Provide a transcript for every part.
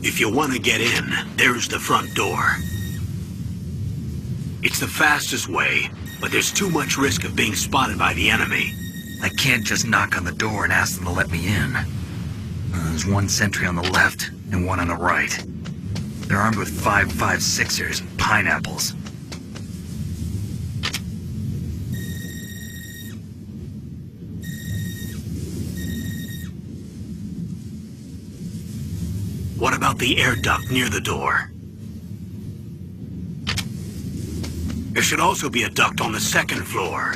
If you want to get in, there's the front door. It's the fastest way, but there's too much risk of being spotted by the enemy. I can't just knock on the door and ask them to let me in. There's one sentry on the left and one on the right. They're armed with 5.56ers and pineapples. What about the air duct near the door? There should also be a duct on the second floor.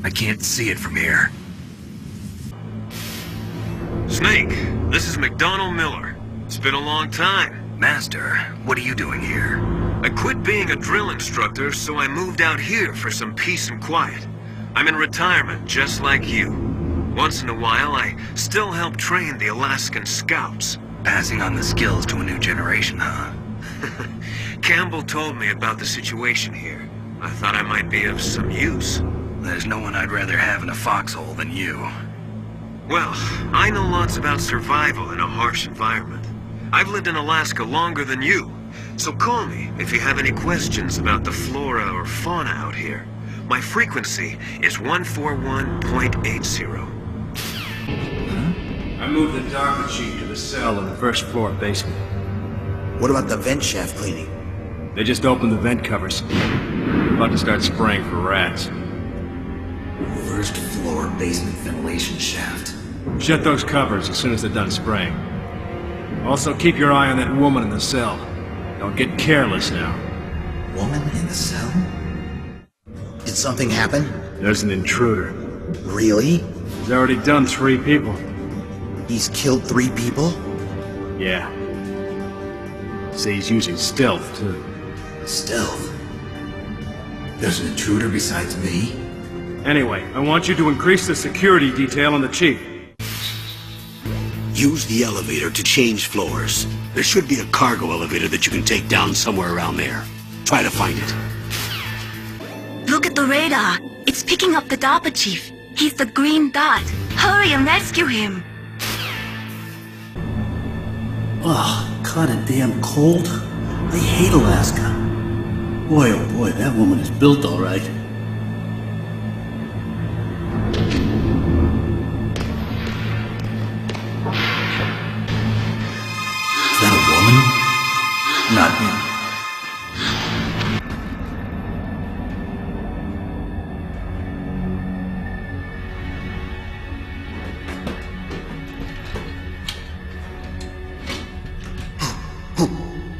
I can't see it from here. Snake, this is McDonald Miller. It's been a long time. Master, what are you doing here? I quit being a drill instructor, so I moved out here for some peace and quiet. I'm in retirement, just like you. Once in a while, I still help train the Alaskan Scouts. Passing on the skills to a new generation, huh? Campbell told me about the situation here. I thought I might be of some use. There's no one I'd rather have in a foxhole than you. Well, I know lots about survival in a harsh environment. I've lived in Alaska longer than you, so call me if you have any questions about the flora or fauna out here. My frequency is 141.80. I moved the docket sheet to the cell in the first floor basement. What about the vent shaft cleaning? They just opened the vent covers. We're about to start spraying for rats. First floor basement ventilation shaft. Shut those covers as soon as they're done spraying. Also, keep your eye on that woman in the cell. Don't get careless now. Woman in the cell? Did something happen? There's an intruder. Really? He's already done 3 people. He's killed 3 people? Yeah. See, he's using stealth, too. Stealth? There's an intruder besides me? Anyway, I want you to increase the security detail on the chief. Use the elevator to change floors. There should be a cargo elevator that you can take down somewhere around there. Try to find it. Look at the radar. It's picking up the DARPA chief. He's the green dot. Hurry and rescue him. Ugh, kinda damn cold. I hate Alaska. Boy, oh boy, that woman is built all right. Is that a woman? Not him.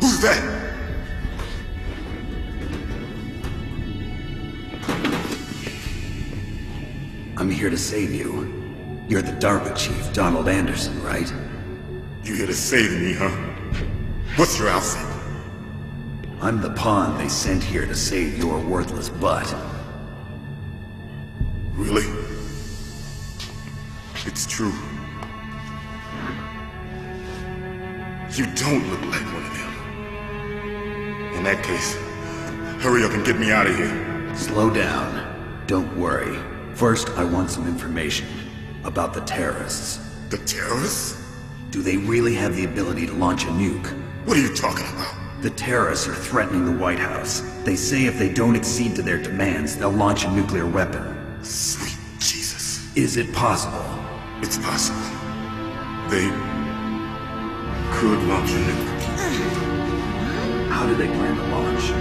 Who's that? I'm here to save you. You're the DARPA chief, Donald Anderson, right? You here to save me, huh? What's your outfit? I'm the pawn they sent here to save your worthless butt. Really? It's true. You don't look like one of them. In that case, hurry up and get me out of here. Slow down. Don't worry. First, I want some information about the terrorists. The terrorists? Do they really have the ability to launch a nuke? What are you talking about? The terrorists are threatening the White House. They say if they don't accede to their demands, they'll launch a nuclear weapon. Sweet Jesus. Is it possible? It's possible. They could launch a nuke. How do they plan to launch?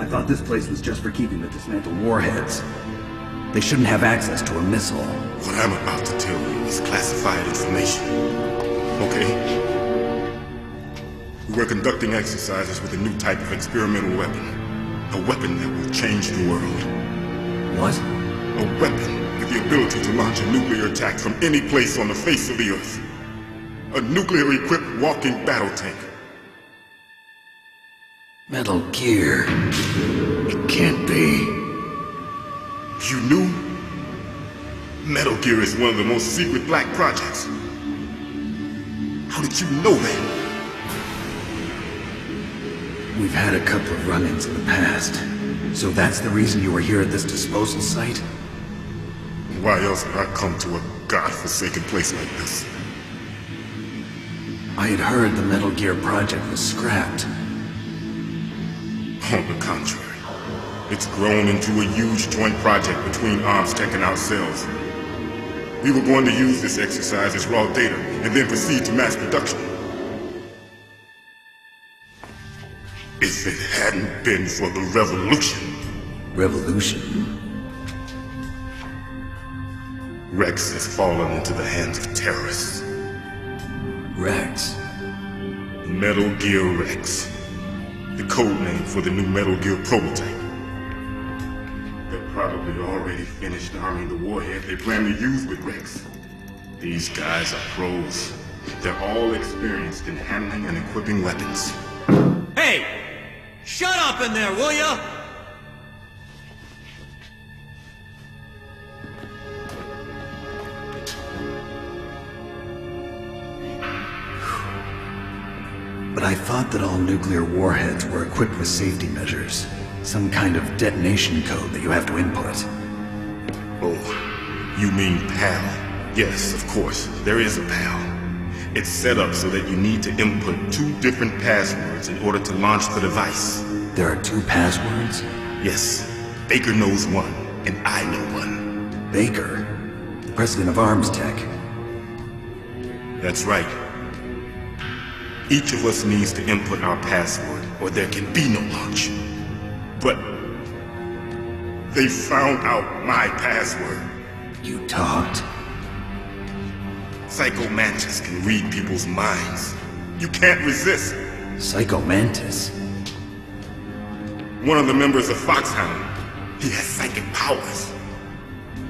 I thought this place was just for keeping the dismantled warheads. They shouldn't have access to a missile. What I'm about to tell you is classified information. Okay? We were conducting exercises with a new type of experimental weapon. A weapon that will change the world. What? A weapon with the ability to launch a nuclear attack from any place on the face of the Earth. A nuclear-equipped walking battle tank. Metal Gear. It can't be. You knew? Metal Gear is one of the most secret black projects. How did you know that? We've had a couple of run-ins in the past. So that's the reason you were here at this disposal site? Why else would I come to a godforsaken place like this? I had heard the Metal Gear project was scrapped. On the contrary, it's grown into a huge joint project between Armstech and ourselves. We were going to use this exercise as raw data and then proceed to mass production. If it hadn't been for the revolution... Revolution? Rex has fallen into the hands of terrorists. Rex? Metal Gear Rex. The code name for the new Metal Gear prototype. They're probably already finished arming the warhead they plan to use with Rex. These guys are pros. They're all experienced in handling and equipping weapons. Hey! Shut up in there, will ya? But I thought that all nuclear warheads were equipped with safety measures. Some kind of detonation code that you have to input. Oh, you mean PAL? Yes, of course, there is a PAL. It's set up so that you need to input 2 different passwords in order to launch the device. There are 2 passwords? Yes, Baker knows one, and I know one. Baker? President of Armstech. That's right. Each of us needs to input our password, or there can be no launch. But they found out my password. You talked? Psycho Mantis can read people's minds. You can't resist. Psycho Mantis? One of the members of Foxhound. He has psychic powers.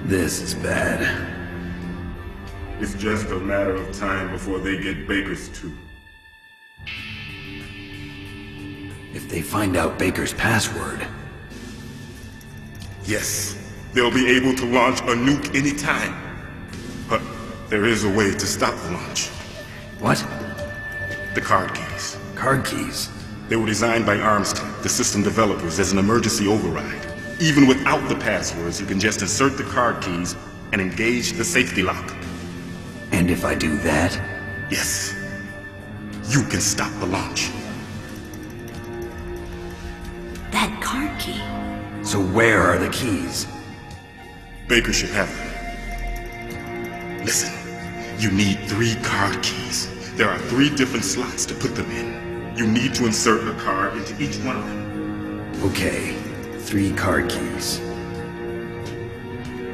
This is bad. It's just a matter of time before they get Baker's too. If they find out Baker's password... Yes, they'll be able to launch a nuke anytime. But there is a way to stop the launch. What? The card keys. Card keys? They were designed by Armstech, the system developers, as an emergency override. Even without the passwords, you can just insert the card keys and engage the safety lock. And if I do that? Yes. You can stop the launch. That card key. So where are the keys? Baker should have them. Listen, you need 3 card keys. There are 3 different slots to put them in. You need to insert a card into each one of them. Okay, 3 card keys.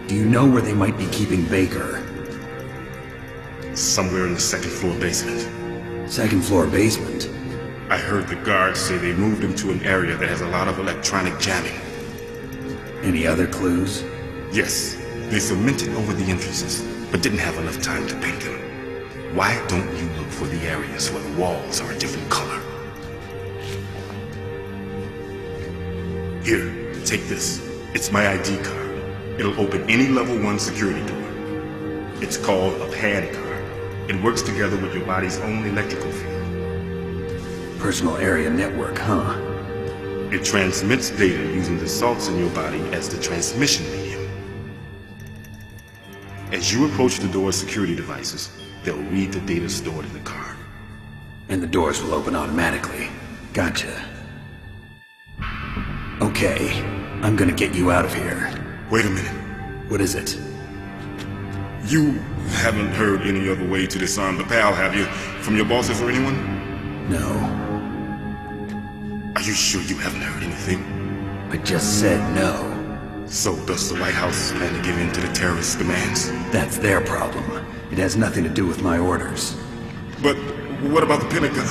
Do you know where they might be keeping Baker? Somewhere in the 2nd floor basement. 2nd floor basement? I heard the guards say they moved him to an area that has a lot of electronic jamming. Any other clues? Yes, they cemented over the entrances, but didn't have enough time to paint them. Why don't you look for the areas where the walls are a different color? Here, take this. It's my ID card. It'll open any level 1 security door. It's called a PAN card. It works together with your body's own electrical field. Personal area network, huh? It transmits data using the salts in your body as the transmission medium. As you approach the door's security devices, they'll read the data stored in the card. And the doors will open automatically. Gotcha. Okay, I'm gonna get you out of here. Wait a minute. What is it? You haven't heard any other way to disarm the PAL, have you? From your bosses or anyone? No. Are you sure you haven't heard anything? I just said no. So does the White House plan to give in to the terrorists' demands? That's their problem. It has nothing to do with my orders. But what about the Pentagon?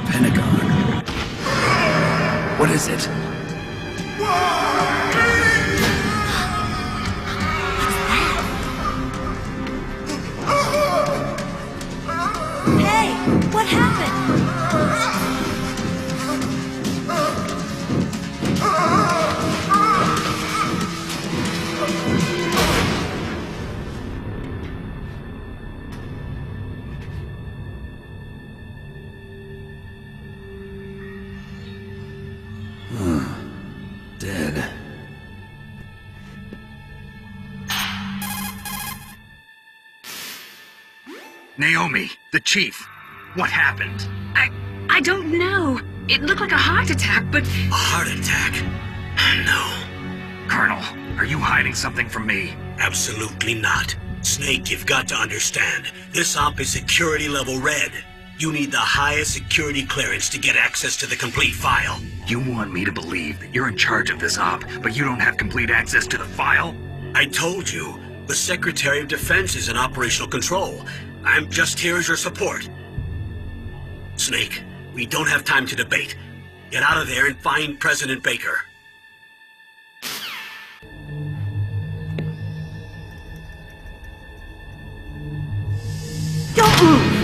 Pentagon? What is it? Hey, what happened? Dead. Naomi, the chief. What happened? I don't know. It looked like a heart attack, but... A heart attack? No. Colonel, are you hiding something from me? Absolutely not. Snake, you've got to understand. This op is security level red. You need the highest security clearance to get access to the complete file. You want me to believe that you're in charge of this op, but you don't have complete access to the file? I told you, the Secretary of Defense is in operational control. I'm just here as your support. Snake, we don't have time to debate. Get out of there and find President Baker. Don't move!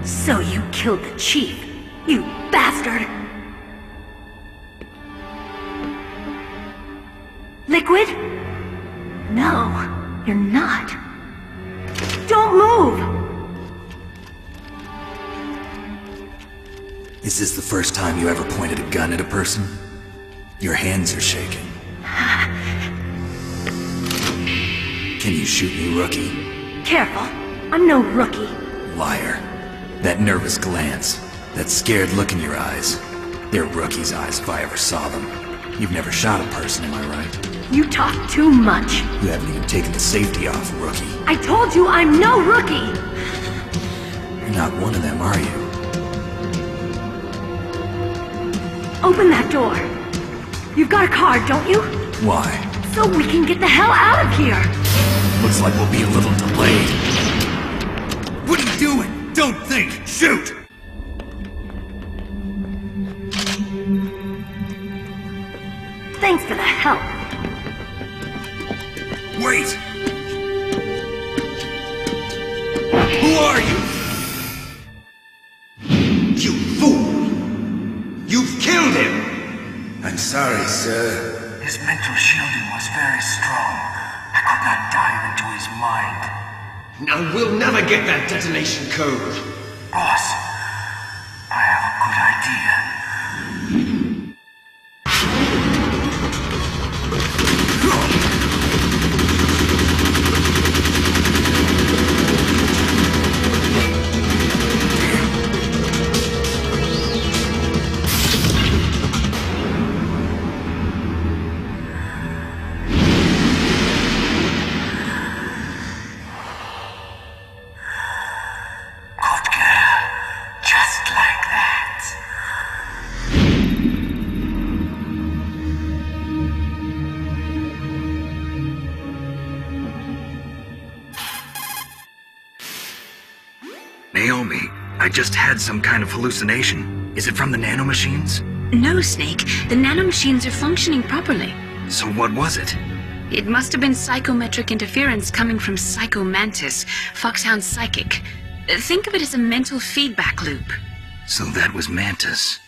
So you killed the chief, you bastard! Liquid? No, you're not. Don't move! Is this the first time you ever pointed a gun at a person? Your hands are shaking. Can you shoot me, rookie? Careful, I'm no rookie. Liar. That nervous glance, that scared look in your eyes. They're rookie's eyes if I ever saw them. You've never shot a person, am I right? You talk too much. You haven't even taken the safety off, rookie. I told you I'm no rookie! You're not one of them, are you? Open that door. You've got a card, don't you? Why? So we can get the hell out of here! Looks like we'll be a little delayed. What are you doing? Don't think! Shoot! Thanks for the help. Wait! Who are you? You fool! You've killed him! I'm sorry, sir. His mental shielding was very strong. I could not dive into his mind. Now we'll never get that detonation code. Boss, I have a good idea. Naomi, I just had some kind of hallucination. Is it from the nanomachines? No, Snake. The nanomachines are functioning properly. So what was it? It must have been psychometric interference coming from Psycho Mantis, Foxhound's psychic. Think of it as a mental feedback loop. So that was Mantis.